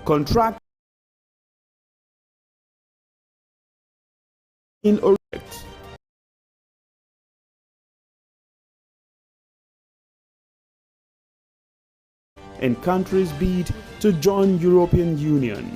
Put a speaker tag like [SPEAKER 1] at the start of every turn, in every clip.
[SPEAKER 1] contract in Osrc. And countries bid to join European Union.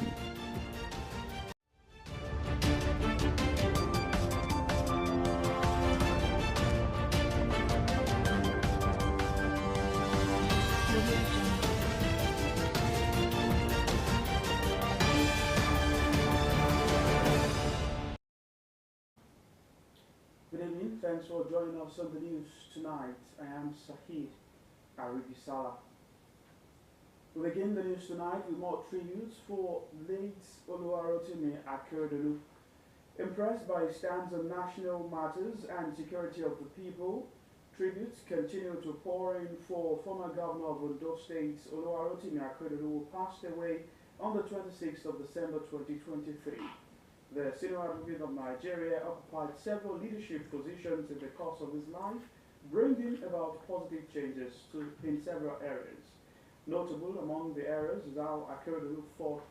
[SPEAKER 2] Good evening, thanks for joining us on the news tonight. I am Sahid Aribisala. We begin the news tonight with more tributes for late Oluwarotimi Akeredolu. Impressed by his stance on national matters and security of the people, tributes continue to pour in for former governor of Ondo State Oluwarotimi Akeredolu, who passed away on the 26th of December 2023. The senior advocate of Nigeria occupied several leadership positions in the course of his life, bringing about positive changes in several areas. Notable among the areas is how Akeredolu fought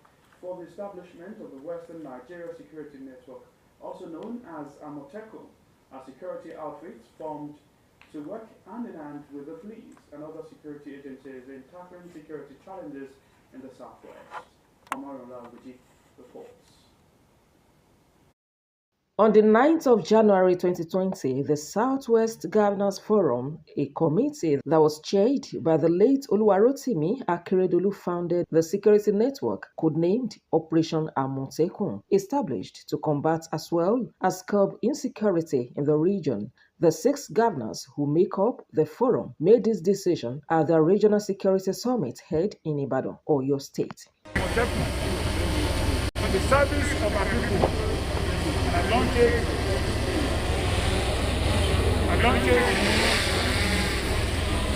[SPEAKER 2] for the establishment of the Western Nigeria Security Network, also known as Amotekun, a security outfit formed to work hand in hand with the police and other security agencies in tackling security challenges in the southwest. Omar Olaguji reports.
[SPEAKER 3] On the 9th of January 2020, the Southwest Governors Forum, a committee that was chaired by the late Oluwarotimi Akeredolu, founded the security network codenamed Operation Amotekun, established to combat as well as curb insecurity in the region. The 6 governors who make up the forum made this decision at the Regional Security Summit held in Ibadan, Oyo State.
[SPEAKER 4] On the service of our people. I launch it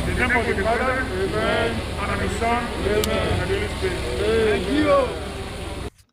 [SPEAKER 4] in the name of the Father, Amen, and of the Son, Amen, and the Holy Spirit. Thank you.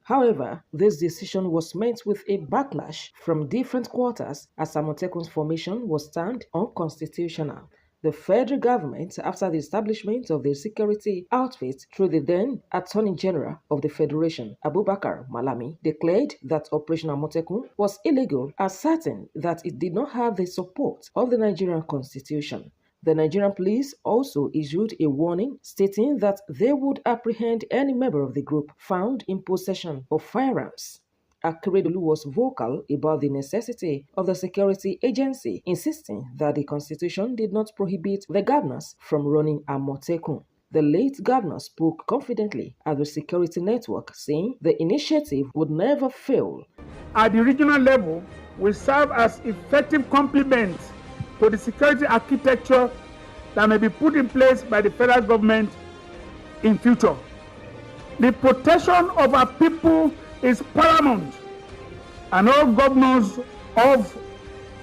[SPEAKER 3] However, this decision was met with a backlash from different quarters as Amotekun's formation was termed unconstitutional. The federal government, after the establishment of the security outfit through the then Attorney General of the Federation, Abubakar Malami, declared that Operation Amotekun was illegal, asserting that it did not have the support of the Nigerian Constitution. The Nigerian police also issued a warning stating that they would apprehend any member of the group found in possession of firearms. Akeredolu was vocal about the necessity of the security agency, insisting that the constitution did not prohibit the governors from running Amotekun. The late governor spoke confidently at the security network, saying the initiative would never fail.
[SPEAKER 4] At the regional level, we serve as effective complement to the security architecture that may be put in place by the federal government in future. The protection of our people is paramount, and all governors of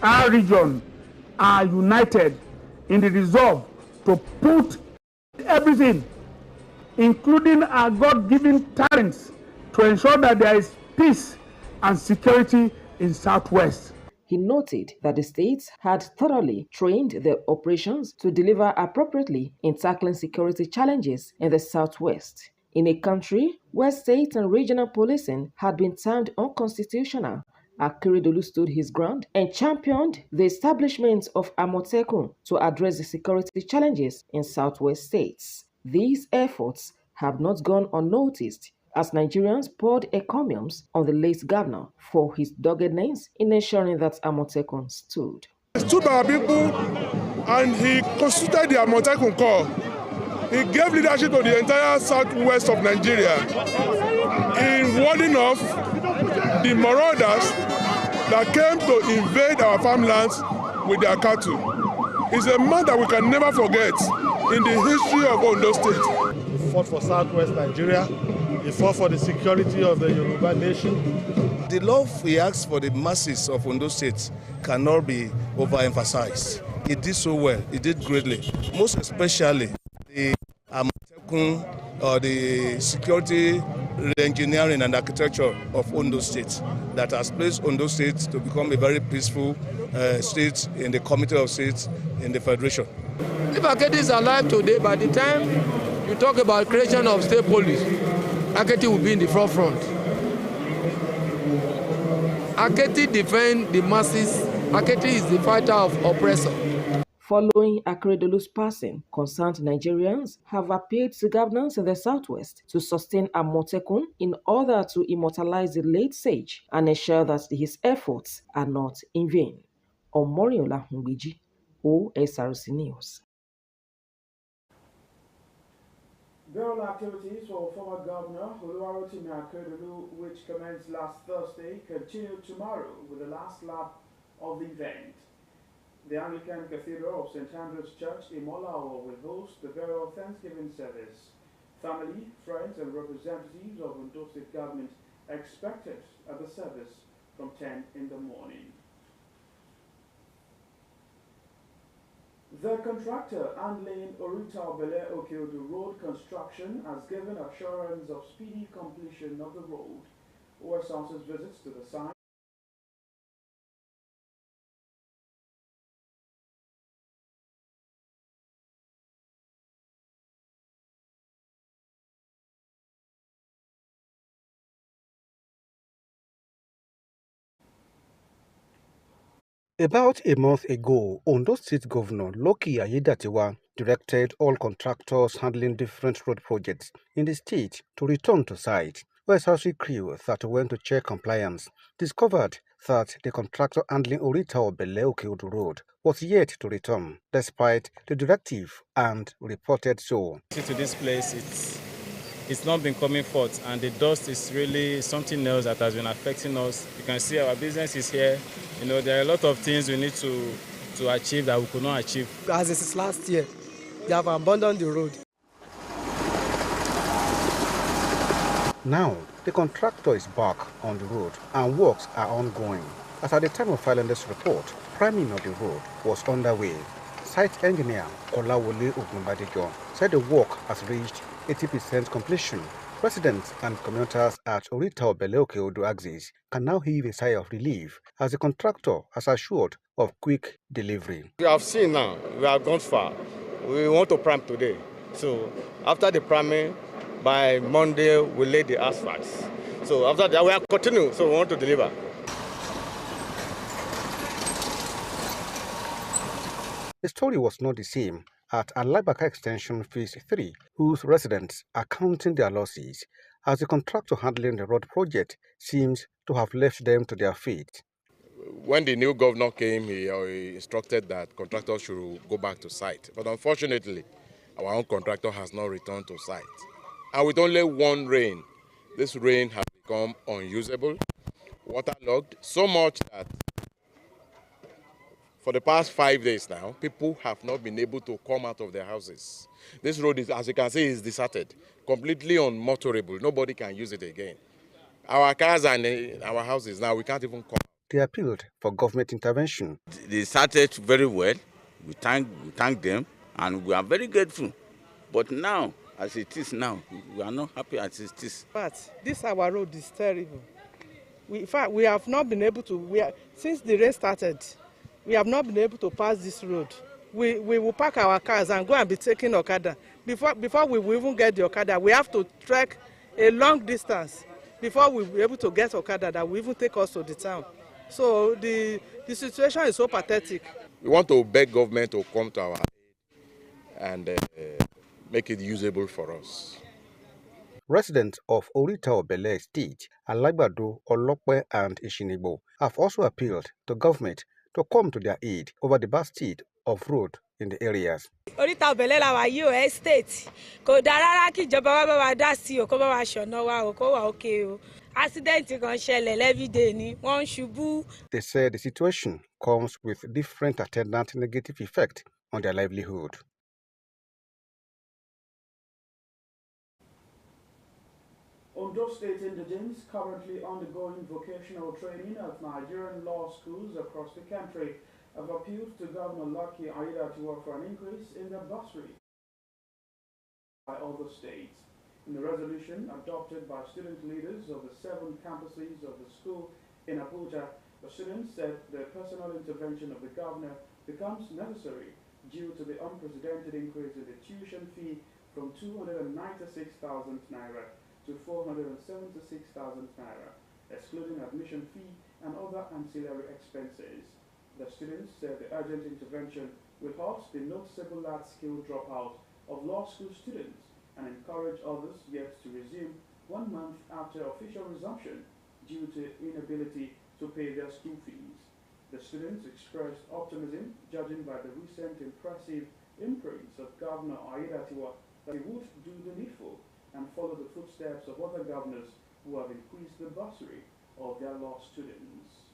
[SPEAKER 4] our region are united in the resolve to put everything, including our God-given talents, to ensure that there is peace and security in Southwest.
[SPEAKER 3] He noted that the states had thoroughly trained their operations to deliver appropriately in tackling security challenges in the Southwest. In a country where state and regional policing had been termed unconstitutional, Akeredolu stood his ground and championed the establishment of Amotekun to address the security challenges in Southwest states. These efforts have not gone unnoticed, as Nigerians poured encomiums on the late governor for his doggedness in ensuring that Amotekun stood.
[SPEAKER 5] He stood by our people and he constituted the Amotekun Corps. He gave leadership to the entire southwest of Nigeria in warding off the marauders that came to invade our farmlands with their cattle. He's a man that we can never forget in the history of Ondo State.
[SPEAKER 6] He fought for southwest Nigeria. He fought for the security of the Yoruba nation.
[SPEAKER 7] The love he asked for the masses of Ondo State cannot be overemphasized. He did so well. He did greatly. Most especially the Amotekun, or the security engineering and architecture of Ondo State that has placed Ondo State to become a very peaceful state in the Committee of States in the Federation.
[SPEAKER 8] If Akedi is alive today, by the time you talk about creation of state police, Aketi will be in the front. Aketi defends the masses. Aketi is the fighter of oppressor.
[SPEAKER 3] Following Akeredolu's passing, concerned Nigerians have appealed to governors in the southwest to sustain Amotekun in order to immortalize the late sage and ensure that his efforts are not in vain. Omoriola Humbiji, Osrc News.
[SPEAKER 2] Burial activities for former Governor Oluwarotimi Akeredolu, which commenced last Thursday, continue tomorrow with the last lap of the event. The Anglican Cathedral of St. Andrew's Church in Molawa will host the burial Thanksgiving service. Family, friends, and representatives of Ondo State government are expected at the service from 10 in the morning. The contractor handling Orita Bele Okeodu Road construction has given assurance of speedy completion of the road. Osrc's visits to the site
[SPEAKER 9] About a month ago, Ondo State Governor Lucky Aiyedatiwa directed all contractors handling different road projects in the state to return to site. Osrc crew that went to check compliance discovered that the contractor handling Orita Obele Okeodu Road was yet to return, despite the directive, and reported so.
[SPEAKER 10] To this place, it's not been coming forth, and the dust is really something else that has been affecting us. You can see our business is here. You know, there are a lot of things we need to achieve that we could not achieve.
[SPEAKER 8] As it is last year, they have abandoned the road.
[SPEAKER 9] Now, the contractor is back on the road and works are ongoing. As at the time of filing this report, priming of the road was underway. Site engineer Kolawole Ogunbadejo said the work has reached 80% completion. Residents and commuters at Orita Obele Okeodu axis can now heave a sigh of relief as the contractor has assured of quick delivery.
[SPEAKER 11] We have seen now, we have gone far. We want to prime today. So after the priming, by Monday, we lay the asphalt. So after that, we are continuing, so we want to deliver.
[SPEAKER 9] The story was not the same at Alibaka Extension Phase 3, whose residents are counting their losses, as the contractor handling the road project seems to have left them to their fate.
[SPEAKER 11] When the new governor came, he instructed that contractors should go back to site. But unfortunately, our own contractor has not returned to site. And with only one rain, this rain has become unusable, waterlogged, so much that for the past 5 days now, people have not been able to come out of their houses. This road, is, as you can see, is deserted, completely unmotorable. Nobody can use it again. Our cars and our houses now, we can't even come.
[SPEAKER 9] They appealed for government intervention.
[SPEAKER 12] They started very well. We thank them, and we are very grateful. But now, as it is now, we are not happy as it is.
[SPEAKER 13] But this our road is terrible. In fact, we have not been able to, since the rain started, we have not been able to pass this road. We will park our cars and go and be taking Okada. Before we will even get the Okada, we have to trek a long distance before we will be able to get Okada that will even take us to the town. So the situation is so pathetic.
[SPEAKER 11] We want to beg government to come to our aid and make it usable for us.
[SPEAKER 9] Residents of Orita Obele Estate, Alagbado, Olokwe and Ishinibo have also appealed to government to come to their aid over the bad state of road in the areas.
[SPEAKER 14] Orita Obele la wa yo estate kò dá rárá kí ìjọba wa bá wa dá sí o kó bá wa ṣọ̀nà wa o kó wà okay o. Accident kan ṣẹlẹ̀ every day ni wọ́n ṣubú.
[SPEAKER 9] They said the situation comes with different attendant negative effect on their livelihood.
[SPEAKER 2] Ondo State indigents currently undergoing vocational training at Nigerian law schools across the country have appealed to Governor Lucky Aiyedatiwa for an increase in their bursary by other states. In the resolution adopted by student leaders of the 7 campuses of the school in Abuja, the students said the personal intervention of the governor becomes necessary due to the unprecedented increase in the tuition fee from 296,000 naira to 476,000 naira, excluding admission fee and other ancillary expenses. The students said the urgent intervention will halt the noticeable large-scale dropout of law school students and encourage others yet to resume 1 month after official resumption due to inability to pay their school fees. The students expressed optimism, judging by the recent impressive imprints of Governor Aiyedatiwa, that he would do the needful and follow the footsteps of other governors who have increased the bursary of their law students.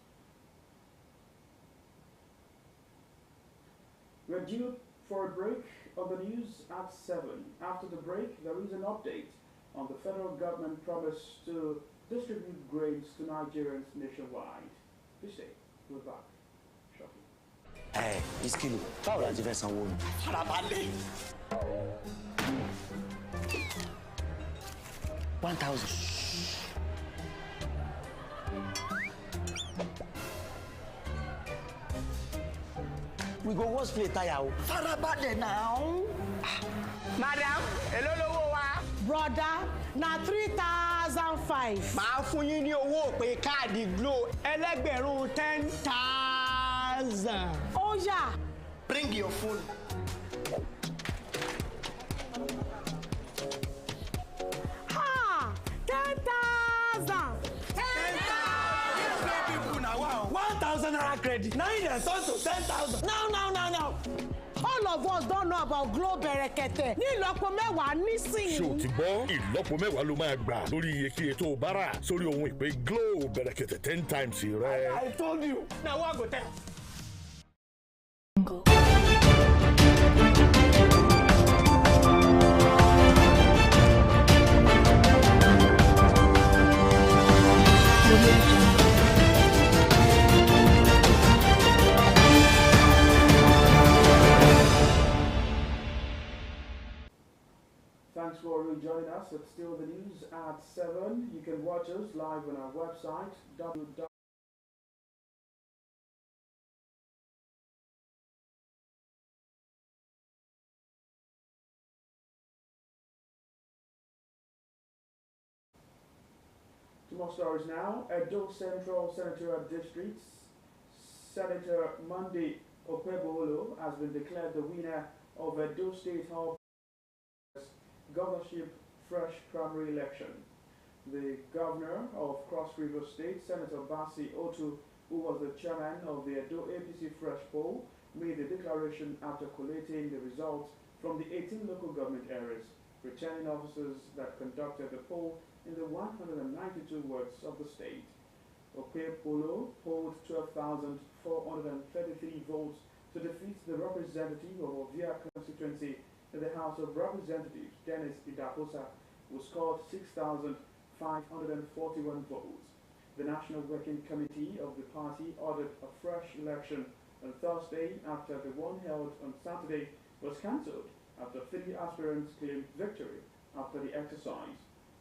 [SPEAKER 2] We're due for a break on the news at 7. After the break, there is an update on the federal government promise to distribute grains to Nigerians nationwide. Please stay. We're back shortly.
[SPEAKER 15] Ẹ Iskilu, báwo la ti fẹ́ sanwó ni? Farabalẹ̀. 1,000. We go wash plate tire o. Farabalẹ̀ now.
[SPEAKER 16] Madam, èló lówó wa?
[SPEAKER 17] Brother, na 3,005.
[SPEAKER 16] Màá fún yín ní owó pé káàdì Glo ẹlẹ́gbẹ̀rún 10,000.
[SPEAKER 17] Ó yá.
[SPEAKER 15] Bring your phone.
[SPEAKER 17] Ha! 10,000.
[SPEAKER 16] 1,000 naira credit. Now you dey turn to 10,000.
[SPEAKER 17] No. All of us don't know about Glo Berekete. Ní ìlọ́po mẹ́wàá nísìnyí.
[SPEAKER 18] Ṣé o ti gbọ́? Ìlọ́po mẹ́wàá ló máa gbà lórí iyekíye tó o bá rà sórí ohun ìpè Glo Berekete 10 times rẹ.
[SPEAKER 16] I told you. Na wa go tell.
[SPEAKER 2] Thanks for rejoining us at Still the News at 7. You can watch us live on our website, www. To more stories now. Edo Central Senatorial District's Senator Monday Okpebolo has been declared the winner of Edo State House governorship fresh primary election. The governor of Cross River State, Senator Basi Otu, who was the chairman of the Edo APC fresh poll, made the declaration after collating the results from the 18 local government areas. Returning officers that conducted the poll in the 192 wards of the state. Okpebolo polled 12,433 votes to defeat the representative of Ovia constituency in the House of Representatives, Dennis Idaposa, who scored 6,541 votes. The National Working Committee of the party ordered a fresh election on Thursday after the one held on Saturday was cancelled after 3 aspirants claimed victory after the exercise.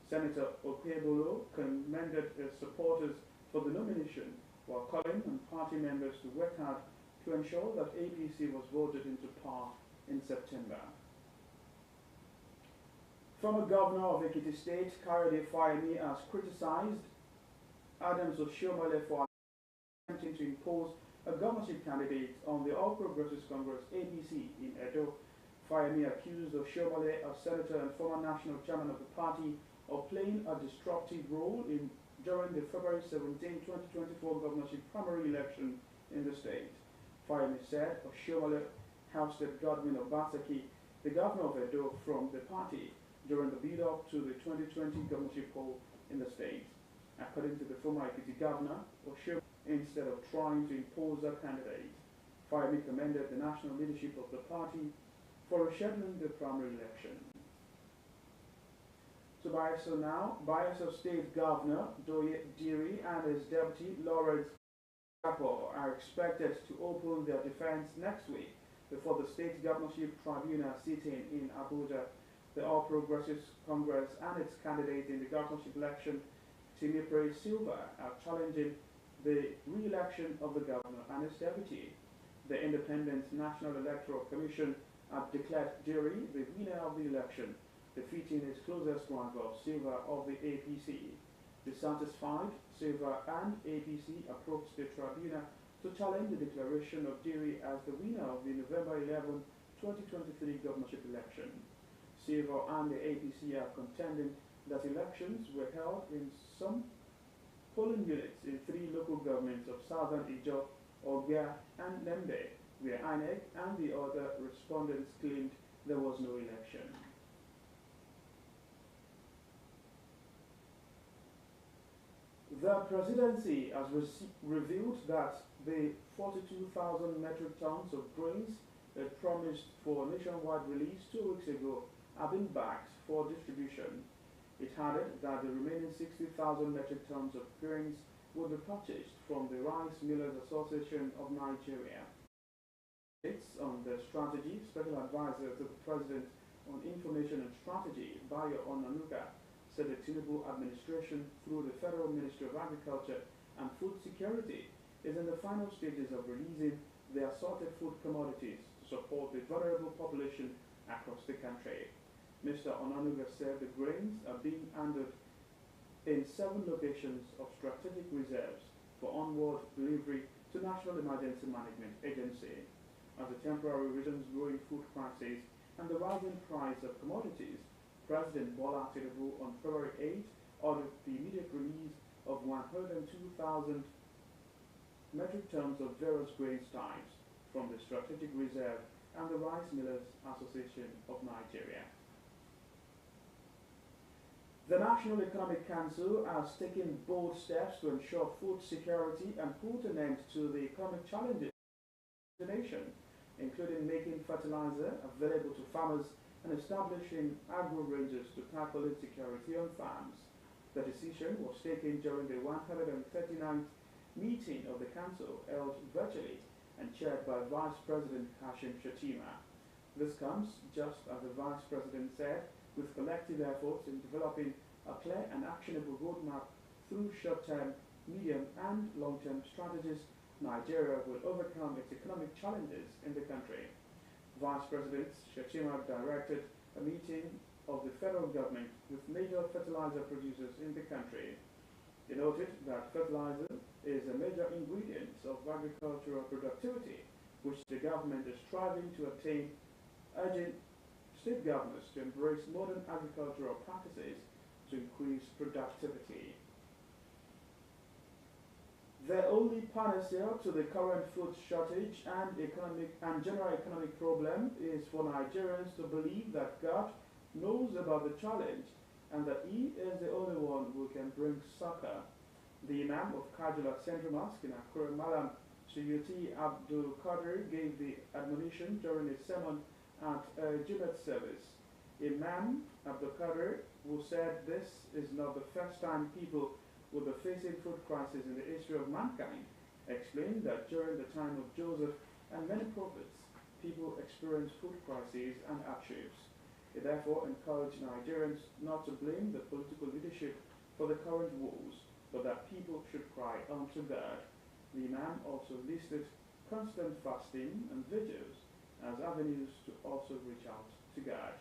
[SPEAKER 2] Senator Okpebolo commended his supporters for the nomination while calling on party members to work hard to ensure that APC was voted into power in September. Former Governor of Ekiti State, Kayode Fayemi, has criticized Adams Oshiomhole for attempting to impose a governorship candidate on the All Progressives Congress (APC) in Edo. Fayemi accused Oshiomhole, a senator and former national chairman of the party, of playing a disruptive role during the February 17, 2024 governorship primary election in the state. Fayemi said Oshiomhole ousted Godwin Obaseki, the governor of Edo, from the party during the build-up to the 2020 governorship poll in the state. According to the former Ekiti governor, Oshiomhole, instead of trying to impose a candidate, Fayemi commended the national leadership of the party for rescheduling the primary election. So Bayelsa now, Bayelsa State Governor Doye Diri and his deputy Lawrence Kapo are expected to open their defense next week before the state governorship tribunal sitting in Abuja. The All Progressives Congress and its candidate in the governorship election, Timipre Silva, are challenging the re-election of the governor and his deputy. The Independent National Electoral Commission have declared Diri the winner of the election. defeating his closest rival, Silva of the APC. Dissatisfied, Silva and APC approached the tribunal to challenge the declaration of Diri as the winner of the November 11, 2023 governorship election. Silva and the APC are contending that elections were held in some polling units in 3 local governments of Southern Ijaw, Ogia, and Nembe, where INEC and the other respondents claimed there was no election. The presidency has revealed that the 42,000 metric tons of grains it promised for nationwide release 2 weeks ago have been backed for distribution. It added that the remaining 60,000 metric tons of grains would be purchased from the Rice Millers Association of Nigeria. It's on the strategy, Special Advisor to the President on Information and Strategy, Bayo Onanuga, said the Tinubu administration, through the Federal Ministry of Agriculture and Food Security, is in the final stages of releasing the assorted food commodities to support the vulnerable population across the country. Mr. Onanuga said the grains are being handled in 7 locations of strategic reserves for onward delivery to National Emergency Management Agency. As the temporary reasons growing food prices and the rising price of commodities, President Bola Tinubu on February 8 ordered the immediate release of 102,000 metric tons of various grains types from the strategic reserve and the Rice Millers Association of Nigeria. The National Economic Council has taken bold steps to ensure food security and put an end to the economic challenges of the nation, including making fertilizer available to farmers and establishing agro-ranges to tackle insecurity on farms. The decision was taken during the 139th meeting of the Council held virtually and chaired by Vice President Kashim Shettima. This comes just as the Vice President said, with collective efforts in developing a clear and actionable roadmap through short-term, medium and long-term strategies, Nigeria will overcome its economic challenges in the country. Vice President Shettima directed a meeting of the federal government with major fertilizer producers in the country. He noted that fertilizer is a major ingredient of agricultural productivity, which the government is striving to attain, urging state governors to embrace modern agricultural practices to increase productivity. The only panacea to the current food shortage and general economic problem is for Nigerians to believe that God knows about the challenge and that He is the only one who can bring succor. The Imam of Kajula Central Mosque in Akure, Malam Suyuti Abdul Qadir, gave the admonition during a sermon at a Jumat service. Imam Abdul Qadir, who said this is not the first time people will be facing food crisis in the history of mankind, explained that during the time of Joseph and many prophets, people experienced food crises and hardships. He therefore encouraged Nigerians not to blame the political leadership for the current woes, but that people should cry unto God. The Imam also listed constant fasting and vigils as avenues to also reach out to God.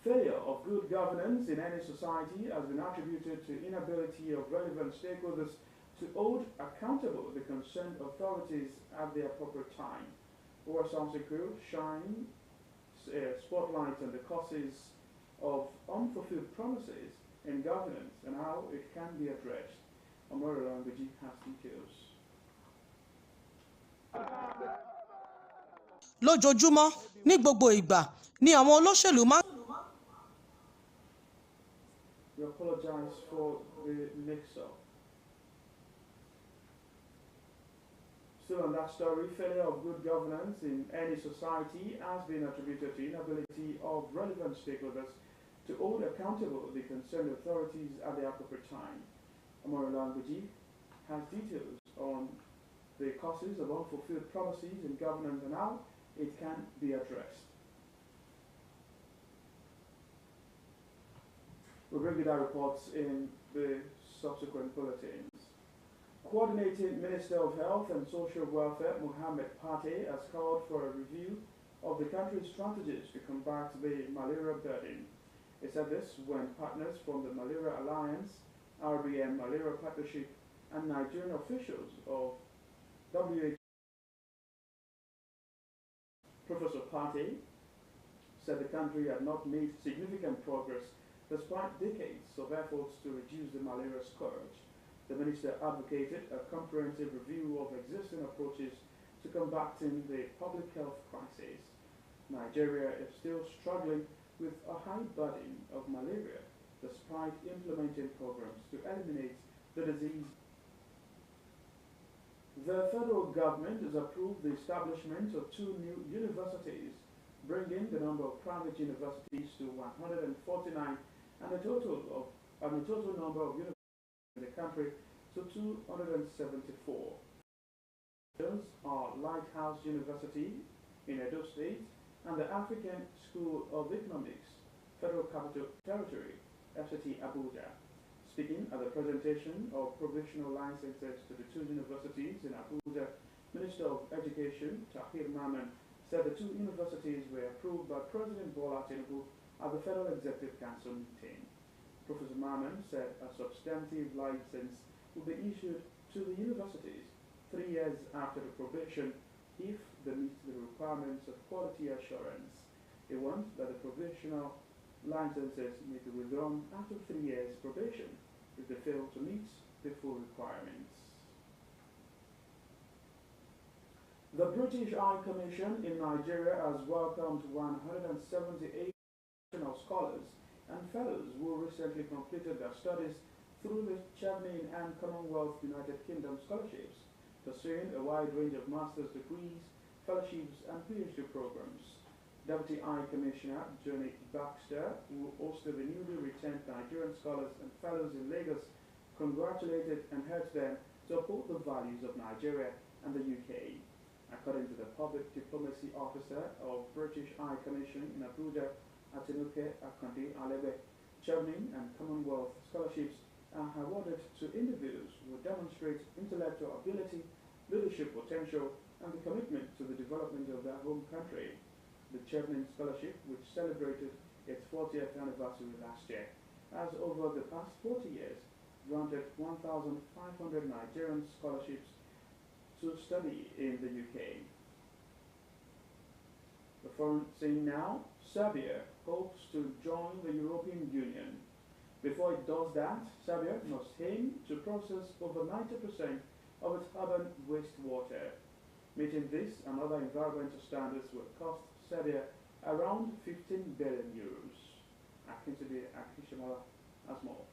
[SPEAKER 2] Failure of good governance in any society has been attributed to inability of relevant stakeholders to hold accountable the concerned authorities at the appropriate time. Osrc shine spotlight on the causes of unfulfilled promises in governance and how it can be addressed. Omar Language has details.
[SPEAKER 19] Lójoojúmọ́ ní gbogbo ìgbà ni àwọn olóṣèlú máa.
[SPEAKER 2] We apologize for the mix-up. Still on that story, failure of good governance in any society has been attributed to inability of relevant stakeholders to hold accountable the concerned authorities at the appropriate time. Amara Language has details on the causes of unfulfilled promises in governance and how it can be addressed. We'll bring you that reports in the subsequent bulletins. Coordinating Minister of Health and Social Welfare, Mohammed Pate, has called for a review of the country's strategies to combat the malaria burden. He said this when partners from the Malaria Alliance, RBM Malaria Partnership, and Nigerian officials of WHO. Professor Pate said the country had not made significant progress despite decades of efforts to reduce the malaria scourge. The minister advocated a comprehensive review of existing approaches to combating the public health crisis. Nigeria is still struggling with a high burden of malaria despite implementing programs to eliminate the disease. The federal government has approved the establishment of 2 new universities, bringing the number of private universities to 149 and the total number of universities in the country to 274. Those are Lighthouse University in Edo State and the African School of Economics, Federal Capital Territory, FCT Abuja. Speaking at the presentation of provisional licenses to the 2 universities in Abuja, Minister of Education Tahir Maman said the 2 universities were approved by President Bola Tinubu at the Federal Executive Council meeting. Professor Maman said a substantive license will be issued to the universities 3 years after the probation if they meet the requirements of quality assurance. He wants that the provisional licenses may be withdrawn after 3 years probation if they fail to meet the full requirements. The British High Commission in Nigeria has welcomed 178 international scholars and fellows who recently completed their studies through the Chevening and Commonwealth United Kingdom scholarships, pursuing a wide range of master's degrees, fellowships and PhD programs. Deputy High Commissioner Johnny Baxter, who hosted the newly returned Nigerian scholars and fellows in Lagos, congratulated and urged them to uphold the values of Nigeria and the UK. According to the Public Diplomacy Officer of British High Commission in Abuja, Atinuke Akande Alebe, Chevening and Commonwealth scholarships are awarded to individuals who demonstrate intellectual ability, leadership potential, and the commitment to the development of their home country. The Chevening Scholarship, which celebrated its 40th anniversary last year, has over the past 40 years granted 1,500 Nigerian scholarships to study in the UK. The foreign scene now, Serbia hopes to join the European Union. Before it does that, Serbia must aim to process over 90% of its urban wastewater. Meeting this and other environmental standards will cost Serbia around 15 billion euros. Akintobi Akishamola has more.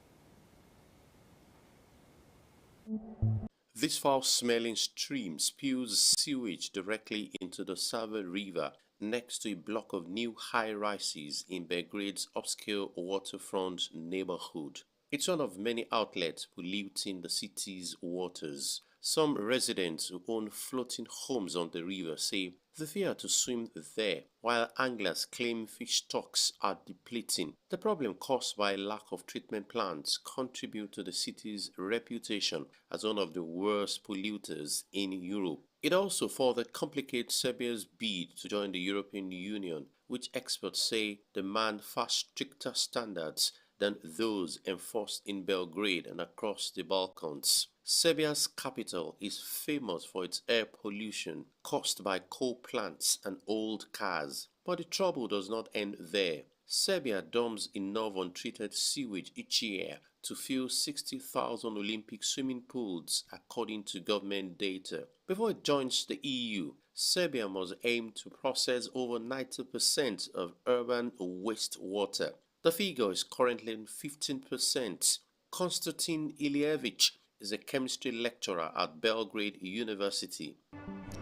[SPEAKER 20] This foul-smelling stream spews sewage directly into the Sava River next to a block of new high-rises in Belgrade's upscale waterfront neighborhood. It's one of many outlets polluting the city's waters. Some residents who own floating homes on the river say they fear to swim there, while anglers claim fish stocks are depleting. The problem caused by lack of treatment plants contribute to the city's reputation as one of the worst polluters in Europe. It also further complicates Serbia's bid to join the European Union, which experts say demand far stricter standards than those enforced in Belgrade and across the Balkans. Serbia's capital is famous for its air pollution caused by coal plants and old cars. But the trouble does not end there. Serbia dumps enough untreated sewage each year to fill 60,000 Olympic swimming pools, according to government data. Before it joins the EU, Serbia must aim to process over 90% of urban wastewater. The figure is currently 15%. Konstantin Iljević is a chemistry lecturer at Belgrade University.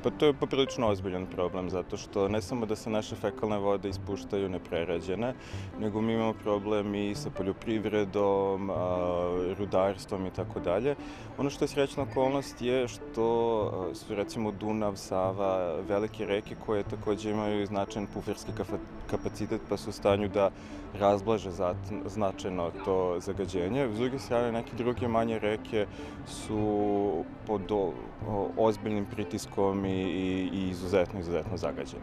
[SPEAKER 21] Pa to je poprilično ozbiljan problem, zato što ne samo da se naše fekalne vode ispuštaju neprerađene, nego mi imamo problem i sa poljoprivredom, rudarstvom i tako dalje. Ono što je srećna okolnost je što su recimo Dunav, Sava, velike reke koje također imaju značajan puferski kapacitet pa su u stanju da razblaže značajno to zagađenje. S druge strane, neke druge manje reke su pod ozbiljnim pritiskom i izuzetno zagađene.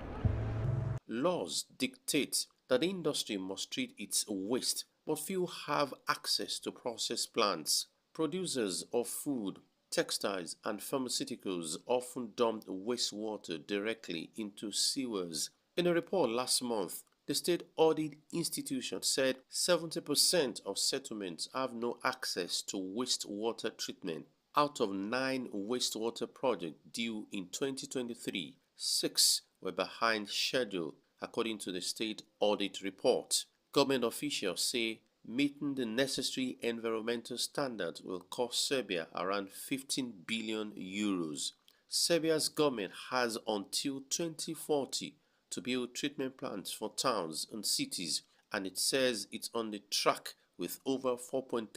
[SPEAKER 20] Laws dictate that the industry must treat its waste, but few have access to process plants. Producers of food, textiles, and pharmaceuticals often dump wastewater directly into sewers. In a report last month, the State Audit Institution said 70% of settlements have no access to wastewater treatment. Out of 9 wastewater projects due in 2023, 6 were behind schedule, according to the State Audit Report. Government officials say meeting the necessary environmental standards will cost Serbia around 15 billion euros. Serbia's government has until 2040 to build treatment plants for towns and cities, and it says it's on the track with over 4.3